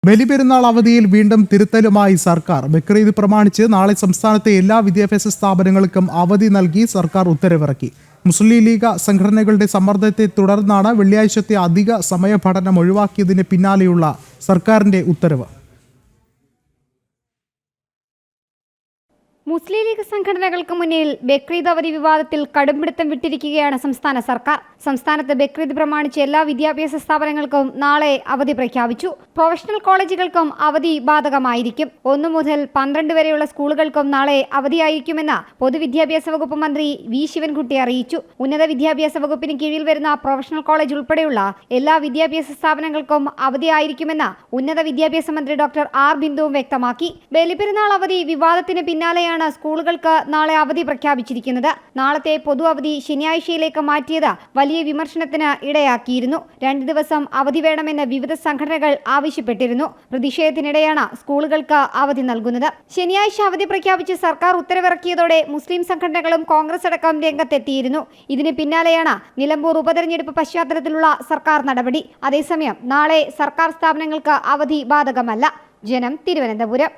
ബലിപെരുന്നാൾ അവധിയിൽ വീണ്ടും തിരുത്തലുമായി സർക്കാർ. ബക്രീദ് പ്രമാണിച്ച് നാളെ സംസ്ഥാനത്തെ എല്ലാ വിദ്യാഭ്യാസ സ്ഥാപനങ്ങൾക്കും അവധി നൽകി സർക്കാർ ഉത്തരവിറക്കി. മുസ്ലിം ലീഗ് സംഘടനകളുടെ സമ്മർദ്ദത്തെ തുടർന്നാണ് വെള്ളിയാഴ്ചത്തെ അധിക സമയ പഠനം ഒഴിവാക്കിയതിന് പിന്നാലെയുള്ള സർക്കാരിന്റെ ഉത്തരവ്. മുസ്ലിം ലീഗ് സംഘടനകൾക്ക് മുന്നിൽ ബക്രീദ് അവധി വിവാദത്തിൽ കടുംപിടുത്തം വിട്ടിരിക്കുകയാണ് സംസ്ഥാന സർക്കാർ. സംസ്ഥാനത്ത് ബക്രീദ് പ്രമാണിച്ച് എല്ലാ വിദ്യാഭ്യാസ സ്ഥാപനങ്ങൾക്കും നാളെ അവധി പ്രഖ്യാപിച്ചു. പ്രൊഫഷണൽ കോളേജുകൾക്കും അവധി ബാധകമായിരിക്കും. 1 മുതൽ 12 വരെയുള്ള സ്കൂളുകൾക്കും നാളെ അവധിയായിരിക്കുമെന്ന് പൊതുവിദ്യാഭ്യാസ വകുപ്പ് മന്ത്രി വി ശിവൻകുട്ടി അറിയിച്ചു. ഉന്നത വിദ്യാഭ്യാസ വകുപ്പിന് കീഴിൽ വരുന്ന പ്രൊഫഷണൽ കോളേജ് ഉൾപ്പെടെയുള്ള എല്ലാ വിദ്യാഭ്യാസ സ്ഥാപനങ്ങൾക്കും അവധിയായിരിക്കുമെന്ന് ഉന്നത വിദ്യാഭ്യാസ മന്ത്രി ഡോക്ടർ ആർ ബിന്ദുവും വ്യക്തമാക്കി. ബലിപെരുന്നാൾ അവധി വിവാദത്തിന് പിന്നാലെയാണ് സ്കൂളുകൾക്ക് നാളെ അവധി പ്രഖ്യാപിച്ചിരിക്കുന്നത്. നാളത്തെ പൊതു അവധി ശനിയാഴ്ചയിലേക്ക് മാറ്റിയത് വലിയ വിമർശനത്തിന് ഇടയാക്കിയിരുന്നു. 2 ദിവസം അവധി വേണമെന്ന് വിവിധ സംഘടനകൾ ആവശ്യപ്പെട്ടിരുന്നു. പ്രതിഷേധത്തിനിടെയാണ് സ്കൂളുകൾക്ക് അവധി നൽകുന്നത്. ശനിയാഴ്ച അവധി പ്രഖ്യാപിച്ച് സർക്കാർ ഉത്തരവിറക്കിയതോടെ മുസ്ലിം സംഘടനകളും കോൺഗ്രസ് അടക്കം രംഗത്തെത്തിയിരുന്നു. ഇതിന് പിന്നാലെയാണ് നിലമ്പൂർ ഉപതെരഞ്ഞെടുപ്പ് പശ്ചാത്തലത്തിലുള്ള സർക്കാർ നടപടി. അതേസമയം നാളെ സർക്കാർ സ്ഥാപനങ്ങൾക്ക് അവധി ബാധകമല്ല. ജനം, തിരുവനന്തപുരം.